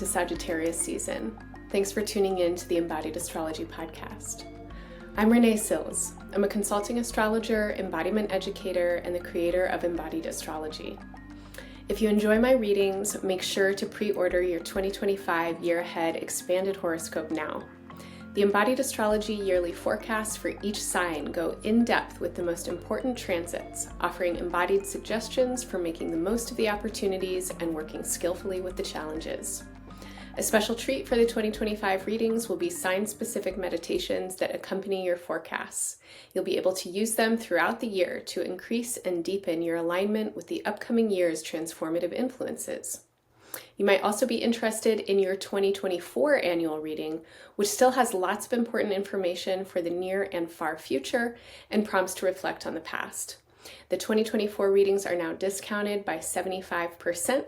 Sagittarius season. Thanks for tuning in to the Embodied Astrology podcast. I'm Renee Sills. I'm a consulting astrologer, embodiment educator, and the creator of Embodied Astrology. If you enjoy my readings, make sure to pre-order your 2025 Year Ahead Expanded Horoscope now. The Embodied Astrology yearly forecasts for each sign go in depth with the most important transits, offering embodied suggestions for making the most of the opportunities and working skillfully with the challenges. A special treat for the 2025 readings will be sign-specific meditations that accompany your forecasts. You'll be able to use them throughout the year to increase and deepen your alignment with the upcoming year's transformative influences. You might also be interested in your 2024 annual reading, which still has lots of important information for the near and far future and prompts to reflect on the past. The 2024 readings are now discounted by 75%,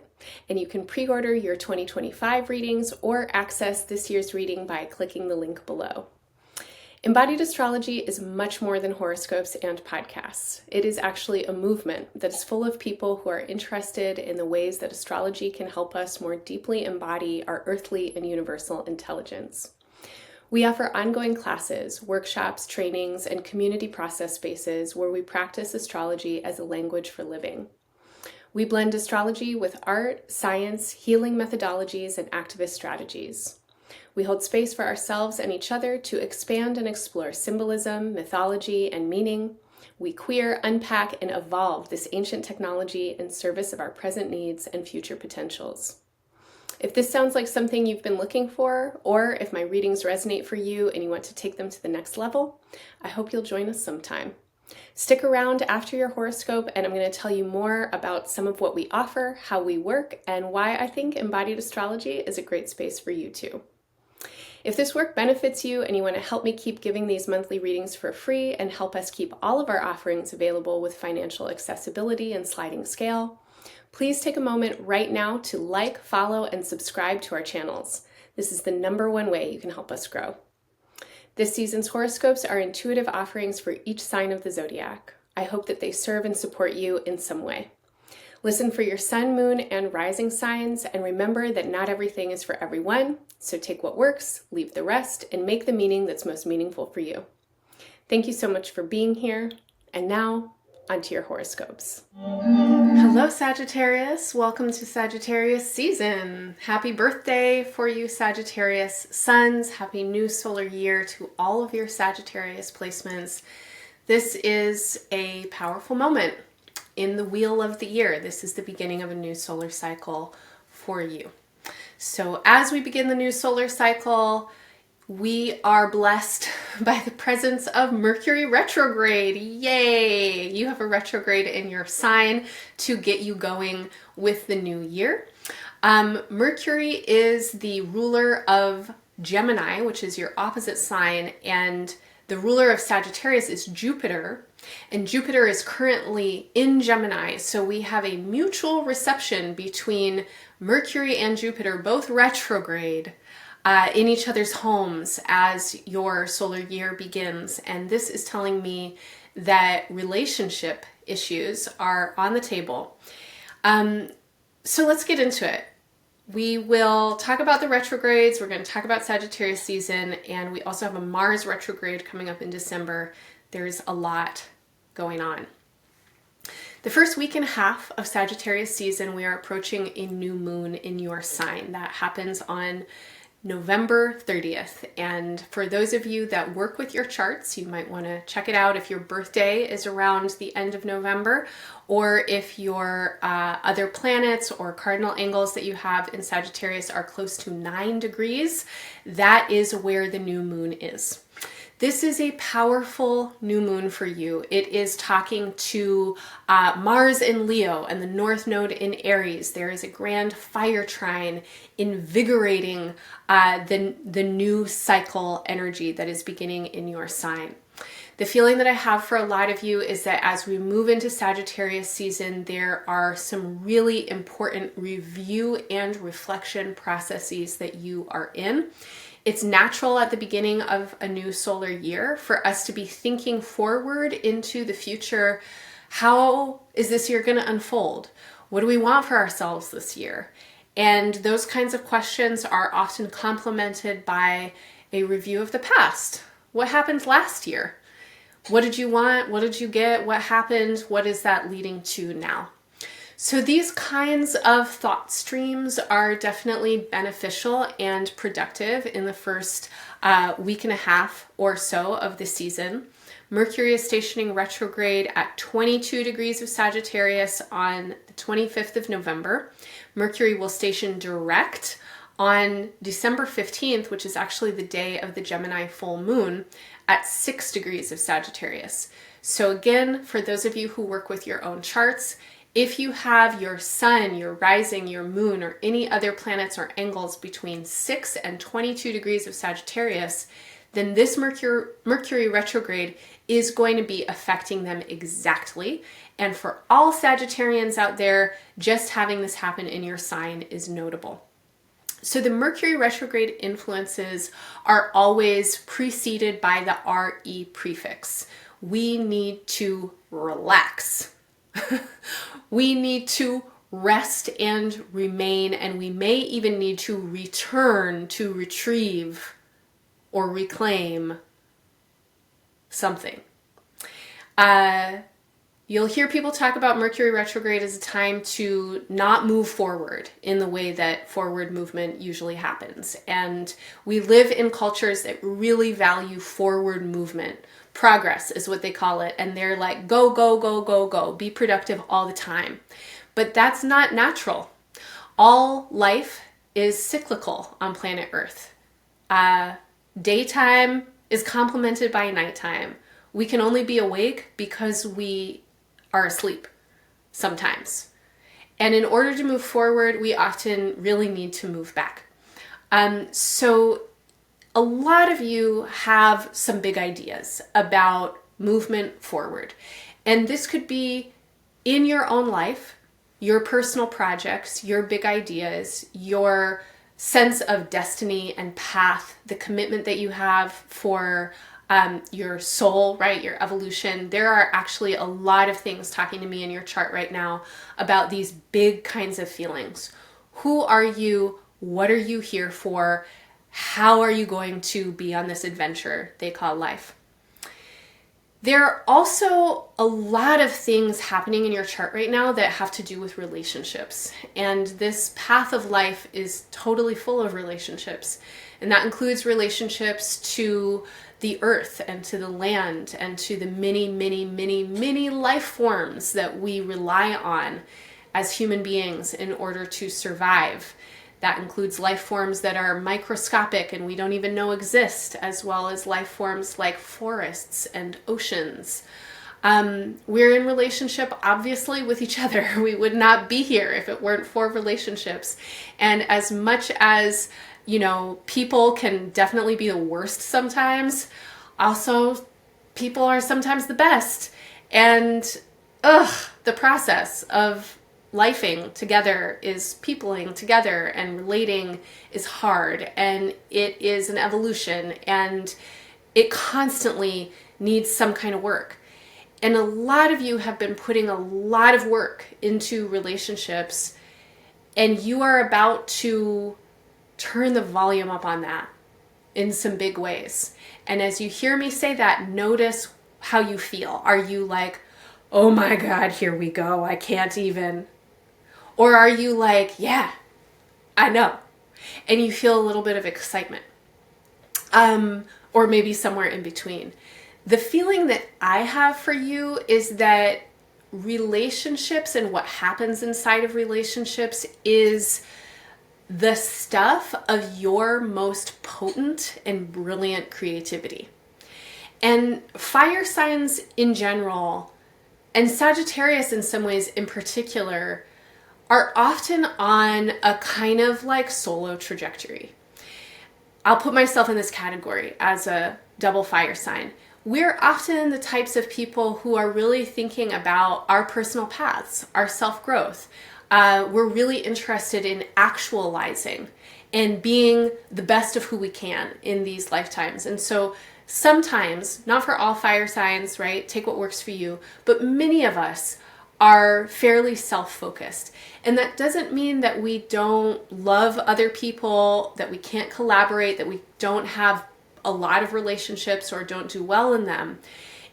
and you can pre-order your 2025 readings or access this year's reading by clicking the link below. Embodied Astrology is much more than horoscopes and podcasts. It is actually a movement that is full of people who are interested in the ways that astrology can help us more deeply embody our earthly and universal intelligence. We offer ongoing classes, workshops, trainings, and community process spaces where we practice astrology as a language for living. We blend astrology with art, science, healing methodologies, and activist strategies. We hold space for ourselves and each other to expand and explore symbolism, mythology, and meaning. We queer, unpack, and evolve this ancient technology in service of our present needs and future potentials. If this sounds like something you've been looking for, or if my readings resonate for you and you want to take them to the next level, I hope you'll join us sometime. Stick around after your horoscope, and I'm going to tell you more about some of what we offer, how we work, and why I think embodied astrology is a great space for you too. If this work benefits you and you want to help me keep giving these monthly readings for free and help us keep all of our offerings available with financial accessibility and sliding scale, please take a moment right now to like, follow, and subscribe to our channels. This is the #1 way you can help us grow. This season's horoscopes are intuitive offerings for each sign of the zodiac. I hope that they serve and support you in some way. Listen for your sun, moon, and rising signs, and remember that not everything is for everyone, so take what works, leave the rest, and make the meaning that's most meaningful for you. Thank you so much for being here, and now, onto your horoscopes. Hello, Sagittarius. Welcome to Sagittarius season. Happy birthday for you, Sagittarius suns. Happy new solar year to all of your Sagittarius placements. This is a powerful moment in the wheel of the year. This is the beginning of a new solar cycle for you. So as we begin the new solar cycle, we are blessed by the presence of Mercury retrograde. Yay! You have a retrograde in your sign to get you going with the new year. Mercury is the ruler of Gemini, which is your opposite sign, and the ruler of Sagittarius is Jupiter, and Jupiter is currently in Gemini, so we have a mutual reception between Mercury and Jupiter, both retrograde, in each other's homes as your solar year begins. And this is telling me that relationship issues are on the table. So let's get into it. We will talk about the retrogrades. We're going to talk about Sagittarius season, and we also have a Mars retrograde coming up in December. There's a lot going on. The first week and a half of Sagittarius season, we are approaching a new moon in your sign. That happens on November 30th. And for those of you that work with your charts, you might want to check it out if your birthday is around the end of November, or if your other planets or cardinal angles that you have in Sagittarius are close to 9 degrees. That is where the new moon is. This is a powerful new moon for you. It is talking to Mars in Leo and the North Node in Aries. There is a grand fire trine invigorating the new cycle energy that is beginning in your sign. The feeling that I have for a lot of you is that as we move into Sagittarius season, there are some really important review and reflection processes that you are in. It's natural at the beginning of a new solar year for us to be thinking forward into the future. How is this year going to unfold? What do we want for ourselves this year? And those kinds of questions are often complemented by a review of the past. What happened last year? What did you want? What did you get? What happened? What is that leading to now? So these kinds of thought streams are definitely beneficial and productive in the first week and a half or so of the season. Mercury is stationing retrograde at 22 degrees of Sagittarius on the 25th of November. Mercury will station direct on December 15th, which is actually the day of the Gemini full moon, at 6 degrees of Sagittarius. So again, for those of you who work with your own charts, if you have your sun, your rising, your moon, or any other planets or angles between 6 and 22 degrees of Sagittarius, then this Mercury retrograde is going to be affecting them exactly. And for all Sagittarians out there, just having this happen in your sign is notable. So the Mercury retrograde influences are always preceded by the RE prefix. We need to relax. We need to rest and remain, and we may even need to return to retrieve or reclaim something. You'll hear people talk about Mercury retrograde as a time to not move forward in the way that forward movement usually happens. And we live in cultures that really value forward movement. Progress is what they call it. And they're like, go, go, go, go, go. Be productive all the time. But that's not natural. All life is cyclical on planet Earth. Daytime is complemented by nighttime. We can only be awake because we are asleep sometimes. And in order to move forward, we often really need to move back. So a lot of you have some big ideas about movement forward. And this could be in your own life, your personal projects, your big ideas, your sense of destiny and path, the commitment that you have for your soul, right? Your evolution. There are actually a lot of things talking to me in your chart right now about these big kinds of feelings. Who are you? What are you here for? How are you going to be on this adventure they call life? There are also a lot of things happening in your chart right now that have to do with relationships. And this path of life is totally full of relationships. And that includes relationships to the earth and to the land and to the many, many, many, many life forms that we rely on as human beings in order to survive. That includes life forms that are microscopic and we don't even know exist, as well as life forms like forests and oceans. We're in relationship, obviously, with each other. We would not be here if it weren't for relationships. And as much as, you know, people can definitely be the worst sometimes, also people are sometimes the best. And the process of lifing together is peopling together, and relating is hard, and it is an evolution, and it constantly needs some kind of work. And a lot of you have been putting a lot of work into relationships, and you are about to turn the volume up on that in some big ways. And as you hear me say that, notice how you feel. Are you like, oh my God, here we go, I can't even? Or are you like, yeah, I know, and you feel a little bit of excitement? Or maybe somewhere in between. The feeling that I have for you is that relationships and what happens inside of relationships is the stuff of your most potent and brilliant creativity. And fire signs in general, and Sagittarius in some ways in particular, are often on a kind of like solo trajectory. I'll put myself in this category as a double fire sign. We're often the types of people who are really thinking about our personal paths, our self-growth. We're really interested in actualizing and being the best of who we can in these lifetimes. And so sometimes, not for all fire signs, right? Take what works for you. But many of us are fairly self-focused. And that doesn't mean that we don't love other people, that we can't collaborate, that we don't have a lot of relationships or don't do well in them.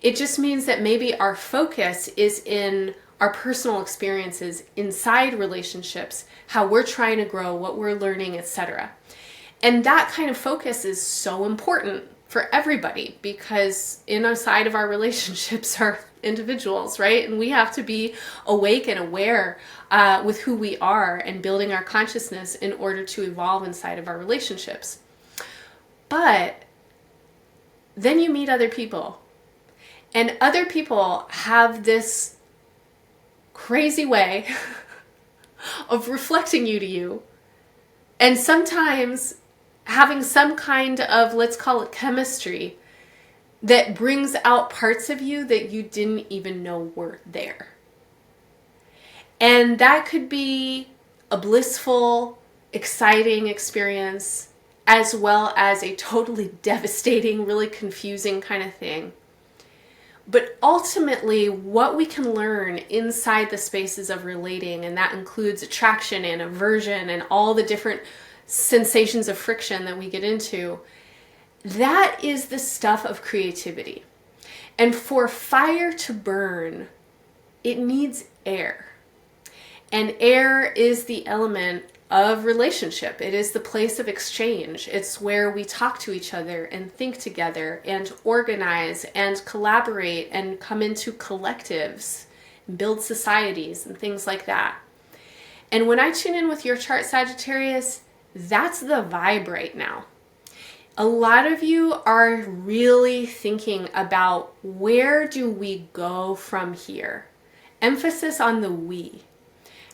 It just means that maybe our focus is in our personal experiences inside relationships, how we're trying to grow, what we're learning, etc. And that kind of focus is so important for everybody, because inside of our relationships are individuals, right? And we have to be awake and aware with who we are and building our consciousness in order to evolve inside of our relationships. But then you meet other people, and other people have this crazy way of reflecting you to you, and sometimes having some kind of, let's call it chemistry, that brings out parts of you that you didn't even know were there. And that could be a blissful, exciting experience, as well as a totally devastating, really confusing kind of thing. But ultimately, what we can learn inside the spaces of relating, and that includes attraction and aversion and all the different sensations of friction that we get into, that is the stuff of creativity. And for fire to burn, it needs air. And air is the element of relationship. It is the place of exchange. It's where we talk to each other and think together and organize and collaborate and come into collectives and build societies and things like that. And when I tune in with your chart, Sagittarius, that's the vibe right now. A lot of you are really thinking about, where do we go from here? Emphasis on the we.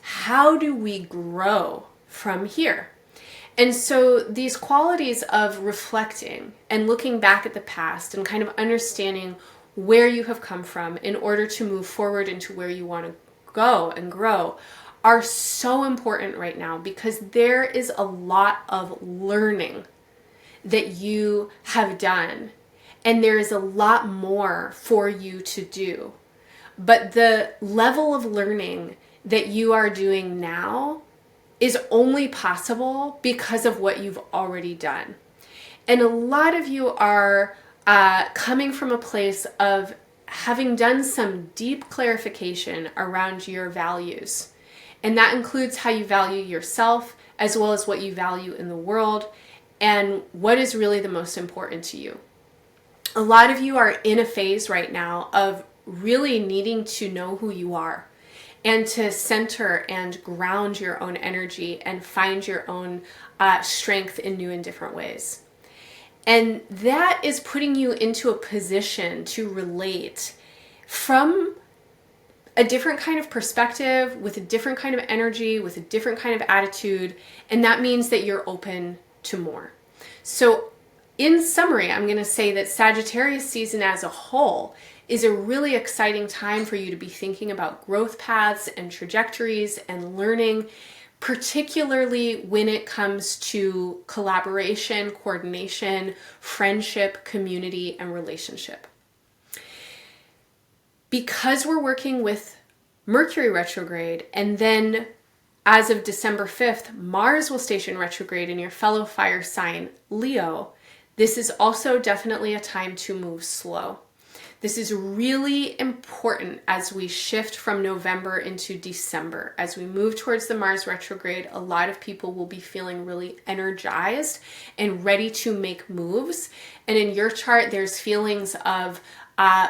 How do we grow from here? And so these qualities of reflecting and looking back at the past and kind of understanding where you have come from in order to move forward into where you want to go and grow are so important right now, because there is a lot of learning that you have done, and there is a lot more for you to do. But the level of learning that you are doing now is only possible because of what you've already done. And a lot of you are coming from a place of having done some deep clarification around your values. And that includes how you value yourself, as well as what you value in the world, and what is really the most important to you. A lot of you are in a phase right now of really needing to know who you are, and to center and ground your own energy and find your own strength in new and different ways. And that is putting you into a position to relate from a different kind of perspective, with a different kind of energy, with a different kind of attitude, and that means that you're open to more. So in summary, I'm going to say that Sagittarius season as a whole is a really exciting time for you to be thinking about growth paths and trajectories and learning, particularly when it comes to collaboration, coordination, friendship, community, and relationship. Because we're working with Mercury retrograde, and then as of December 5th, Mars will station retrograde in your fellow fire sign, Leo, this is also definitely a time to move slow. This is really important as we shift from November into December. As we move towards the Mars retrograde, a lot of people will be feeling really energized and ready to make moves. And in your chart, there's feelings of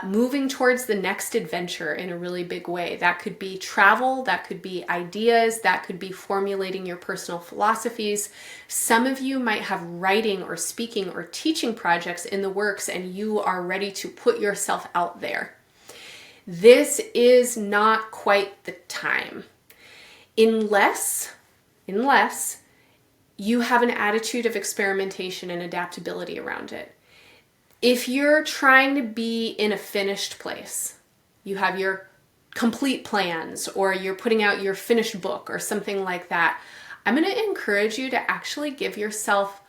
moving towards the next adventure in a really big way. That could be travel, that could be ideas, that could be formulating your personal philosophies. Some of you might have writing or speaking or teaching projects in the works, and you are ready to put yourself out there. This is not quite the time, unless you have an attitude of experimentation and adaptability around it. If you're trying to be in a finished place, you have your complete plans, or you're putting out your finished book or something like that, I'm going to encourage you to actually give yourself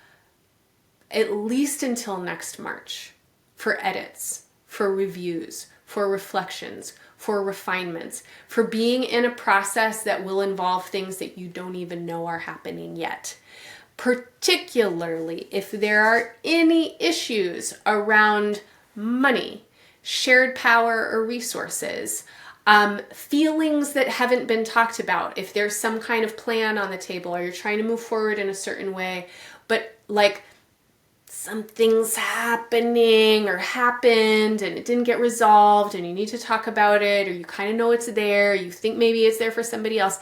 at least until next March for edits, for reviews, for reflections, for refinements, for being in a process that will involve things that you don't even know are happening yet. Particularly if there are any issues around money, shared power or resources, feelings that haven't been talked about. If there's some kind of plan on the table or you're trying to move forward in a certain way, but like something's happening or happened and it didn't get resolved and you need to talk about it, or you kind of know it's there, you think maybe it's there for somebody else.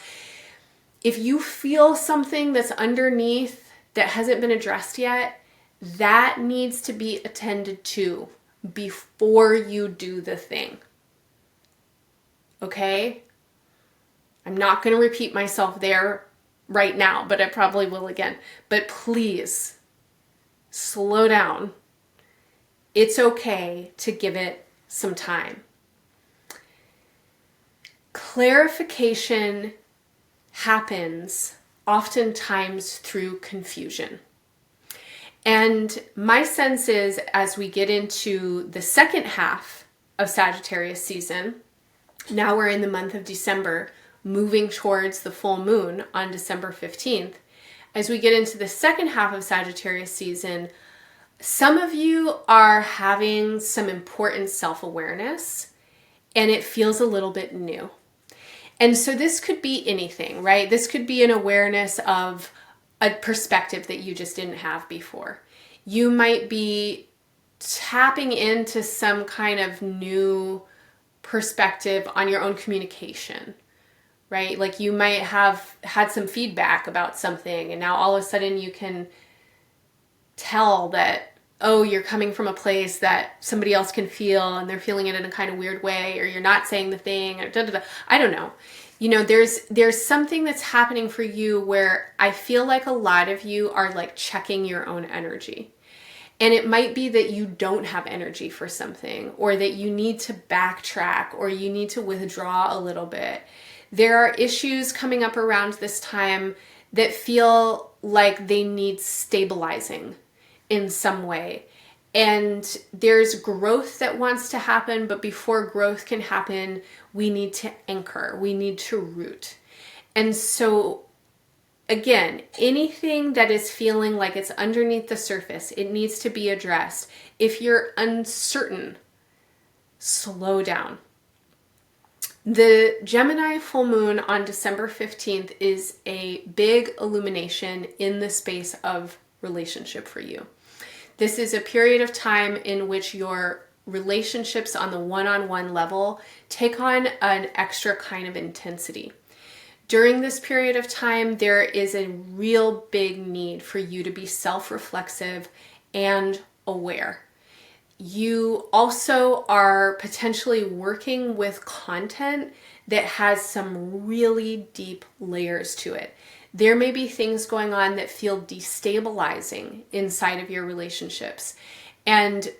If you feel something that's underneath that hasn't been addressed yet, that needs to be attended to before you do the thing. Okay? I'm not going to repeat myself there right now, but I probably will again. But please, slow down. It's okay to give it some time. Clarification happens oftentimes through confusion. And my sense is, as we get into the second half of Sagittarius season, now we're in the month of December, moving towards the full moon on December 15th. As we get into the second half of Sagittarius season, some of you are having some important self-awareness and it feels a little bit new. And so this could be anything, right? This could be an awareness of a perspective that you just didn't have before. You might be tapping into some kind of new perspective on your own communication, right? Like you might have had some feedback about something and now all of a sudden you can tell that, oh, you're coming from a place that somebody else can feel and they're feeling it in a kind of weird way, or you're not saying the thing, or da da da. I don't know. You know, there's something that's happening for you where I feel like a lot of you are like checking your own energy. And it might be that you don't have energy for something, or that you need to backtrack, or you need to withdraw a little bit. There are issues coming up around this time that feel like they need stabilizing in some way. And there's growth that wants to happen, but before growth can happen, we need to anchor, we need to root. And so again, anything that is feeling like it's underneath the surface, it needs to be addressed. If you're uncertain, slow down. The Gemini full moon on December 15th is a big illumination in the space of relationship for you. This is a period of time in which your relationships on the one-on-one level take on an extra kind of intensity. During this period of time, there is a real big need for you to be self-reflexive and aware. You also are potentially working with content that has some really deep layers to it. There may be things going on that feel destabilizing inside of your relationships. And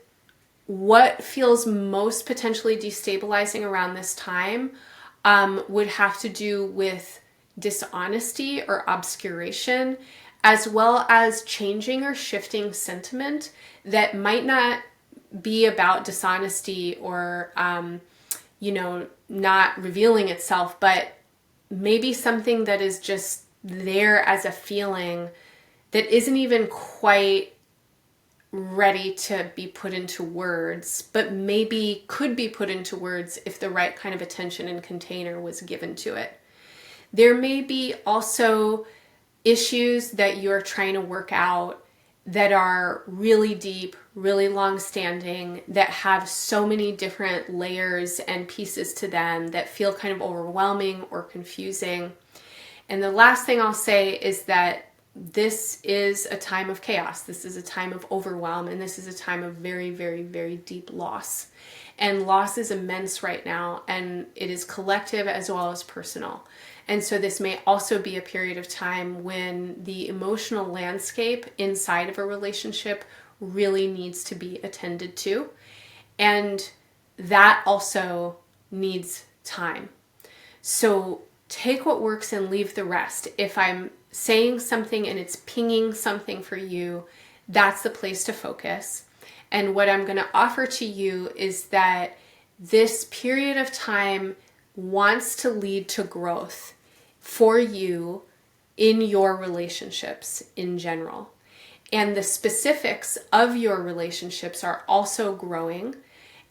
what feels most potentially destabilizing around this time would have to do with dishonesty or obscuration, as well as changing or shifting sentiment that might not be about dishonesty or, not revealing itself, but maybe something that is just there as a feeling that isn't even quite ready to be put into words, but maybe could be put into words if the right kind of attention and container was given to it. There may be also issues that you're trying to work out that are really deep, really long-standing, that have so many different layers and pieces to them that feel kind of overwhelming or confusing. And the last thing I'll say is that this is a time of chaos. This is a time of overwhelm, and this is a time of very, very, very deep loss. And loss is immense right now, and it is collective as well as personal. And so this may also be a period of time when the emotional landscape inside of a relationship really needs to be attended to. And that also needs time. So take what works and leave the rest. If I'm saying something and it's pinging something for you, that's the place to focus. And what I'm going to offer to you is that this period of time wants to lead to growth for you in your relationships in general. And the specifics of your relationships are also growing,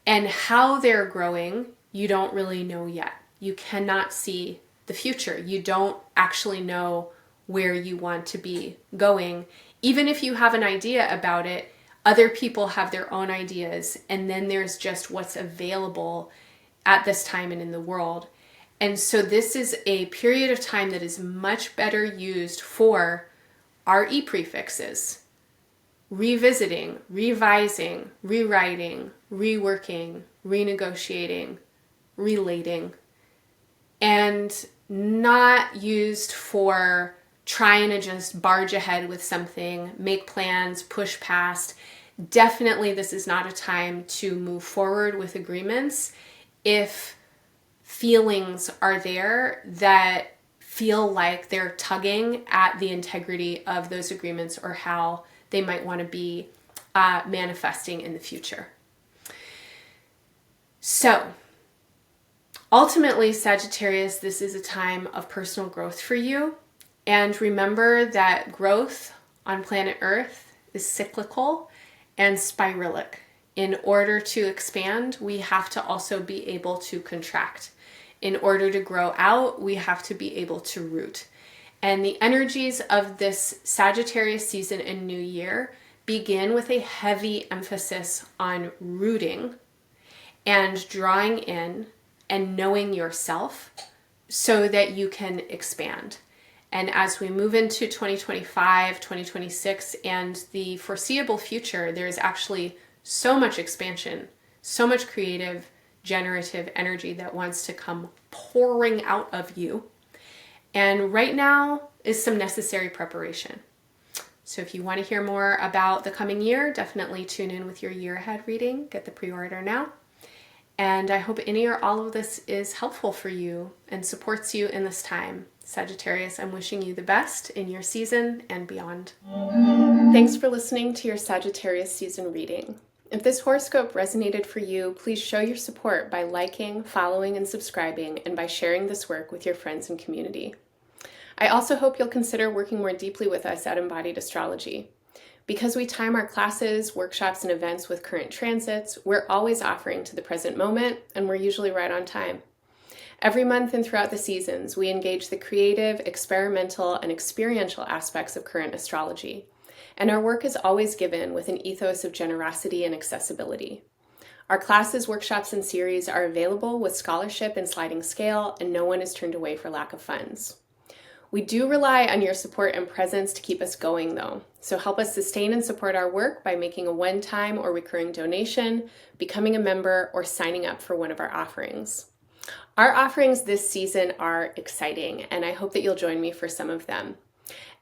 and how they're growing, you don't really know yet. You cannot see the future. You don't actually know where you want to be going. Even if you have an idea about it, other people have their own ideas, and then there's just what's available at this time and in the world. And so this is a period of time that is much better used for RE prefixes. Revisiting, revising, rewriting, reworking, renegotiating, relating, and not used for trying to just barge ahead with something, make plans, push past. Definitely, this is not a time to move forward with agreements if feelings are there that feel like they're tugging at the integrity of those agreements or how they might want to be manifesting in the future. So, ultimately, Sagittarius, this is a time of personal growth for you. And remember that growth on planet Earth is cyclical and spiralic. In order to expand, we have to also be able to contract. In order to grow out, we have to be able to root. And the energies of this Sagittarius season and new year begin with a heavy emphasis on rooting and drawing in and knowing yourself so that you can expand. And as we move into 2025, 2026, and the foreseeable future, there's actually so much expansion, so much creative, generative energy that wants to come pouring out of you. And right now is some necessary preparation. So if you want to hear more about the coming year, definitely tune in with your year ahead reading. Get the pre-order now. And I hope any or all of this is helpful for you and supports you in this time. Sagittarius, I'm wishing you the best in your season and beyond. Thanks for listening to your Sagittarius season reading. If this horoscope resonated for you, please show your support by liking, following, and subscribing, and by sharing this work with your friends and community. I also hope you'll consider working more deeply with us at Embodied Astrology. Because we time our classes, workshops, and events with current transits, we're always offering to the present moment, and we're usually right on time. Every month and throughout the seasons, we engage the creative, experimental, and experiential aspects of current astrology. And our work is always given with an ethos of generosity and accessibility. Our classes, workshops, and series are available with scholarship and sliding scale, and no one is turned away for lack of funds. We do rely on your support and presence to keep us going, though. So help us sustain and support our work by making a one-time or recurring donation, becoming a member, or signing up for one of our offerings. Our offerings this season are exciting, and I hope that you'll join me for some of them.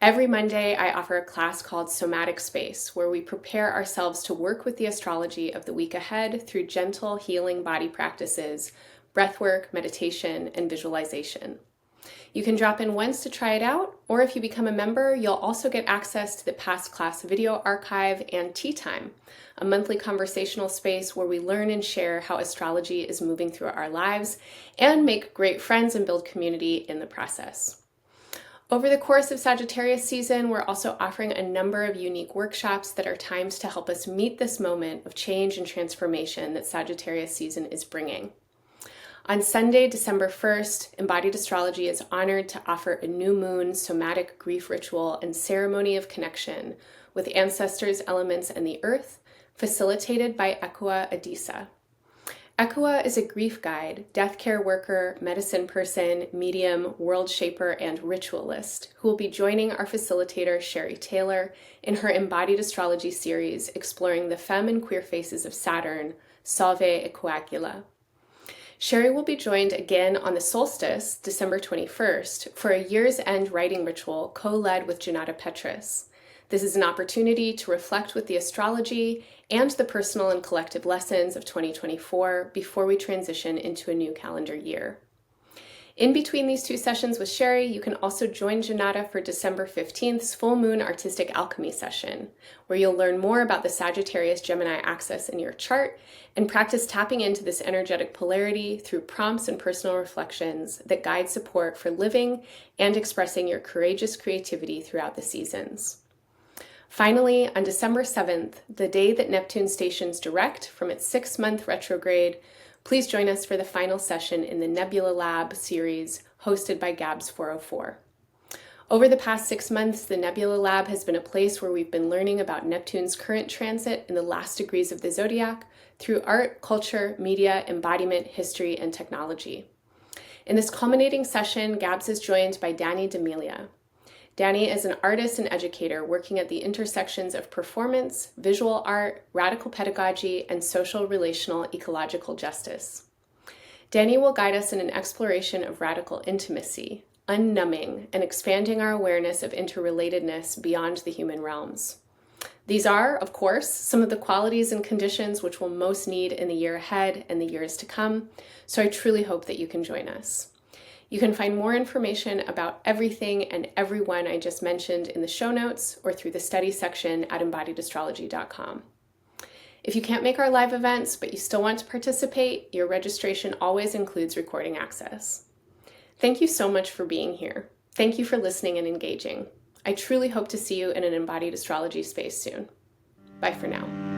Every Monday, I offer a class called Somatic Space, where we prepare ourselves to work with the astrology of the week ahead through gentle healing body practices, breathwork, meditation, and visualization. You can drop in once to try it out, or if you become a member, you'll also get access to the past class video archive and Tea Time, a monthly conversational space where we learn and share how astrology is moving through our lives and make great friends and build community in the process. Over the course of Sagittarius season, we're also offering a number of unique workshops that are timed to help us meet this moment of change and transformation that Sagittarius season is bringing. On Sunday, December 1st, Embodied Astrology is honored to offer a new moon somatic grief ritual and ceremony of connection with ancestors, elements, and the earth, facilitated by Ekua Adisa. Ekua is a grief guide, death care worker, medicine person, medium, world shaper, and ritualist who will be joining our facilitator, Sherry Taylor, in her Embodied Astrology series exploring the femme and queer faces of Saturn, Salve e Coagula. Sherry will be joined again on the solstice, December 21st, for a year's end writing ritual co-led with Janata Petrus. This is an opportunity to reflect with the astrology and the personal and collective lessons of 2024 before we transition into a new calendar year. In between these two sessions with Sherry, you can also join Janata for December 15th's Full Moon Artistic Alchemy session, where you'll learn more about the Sagittarius-Gemini axis in your chart and practice tapping into this energetic polarity through prompts and personal reflections that guide support for living and expressing your courageous creativity throughout the seasons. Finally, on December 7th, the day that Neptune stations direct from its 6-month retrograde, please join us for the final session in the Nebula Lab series hosted by Gabs 404. Over the past 6 months, the Nebula Lab has been a place where we've been learning about Neptune's current transit in the last degrees of the zodiac through art, culture, media, embodiment, history, and technology. In this culminating session, Gabs is joined by Danny D'Amelia. Danny is an artist and educator working at the intersections of performance, visual art, radical pedagogy, and social, relational, ecological justice. Danny will guide us in an exploration of radical intimacy, unnumbing, and expanding our awareness of interrelatedness beyond the human realms. These are, of course, some of the qualities and conditions which we'll most need in the year ahead and the years to come, so I truly hope that you can join us. You can find more information about everything and everyone I just mentioned in the show notes or through the study section at embodiedastrology.com. If you can't make our live events, but you still want to participate, your registration always includes recording access. Thank you so much for being here. Thank you for listening and engaging. I truly hope to see you in an embodied astrology space soon. Bye for now.